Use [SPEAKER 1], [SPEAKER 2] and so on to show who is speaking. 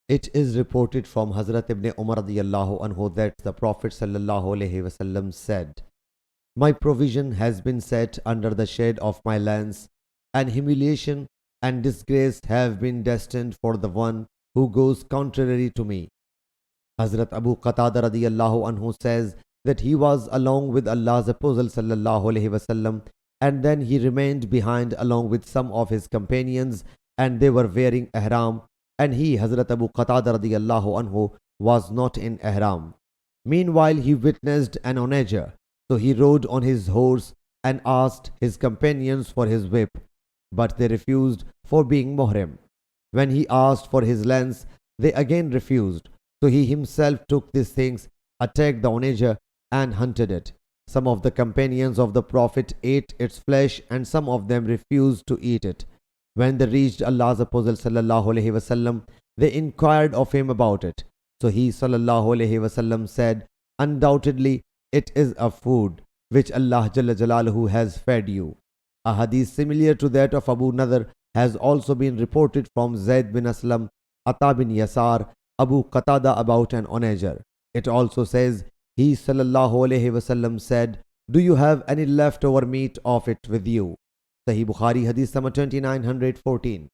[SPEAKER 1] It is reported from Hazrat ibn Umar radiyallahu anhu that the Prophet sallallahu alaihi wasallam said, "My provision has been set under the shade of my lance, and humiliation and disgrace have been destined for the one who goes contrary to me." Hazrat Abu Qatada radiyallahu anhu says that he was along with Allah's Apostle sallallahu alaihi wasallam, and then he remained behind along with some of his companions, and they were wearing ihram, and he, Hazrat Abu Qatada radiyallahu anhu, was not in ihram. Meanwhile, he witnessed an onager, so he rode on his horse and asked his companions for his whip, but they refused for being muhrim. When he asked for his lance, they again refused, so he himself took these things, attacked the onager, and hunted it. Some of the companions of the Prophet ate its flesh, and some of them refused to eat it. When they reached Allah's Apostle sallallahu alaihi wasallam, they inquired of him about it. So he sallallahu alaihi wasallam said, "Undoubtedly, it is a food which Allah Jalla Jalaluhu has fed you." A hadith similar to that of Abu Nadr has also been reported from Zayd bin Aslam, Ata bin Yasar, Abu Qatada about an onager. It also says, he sallallahu alaihi wasallam said, "Do you have any leftover meat of it with you?" Sahih Bukhari Hadith number 2914.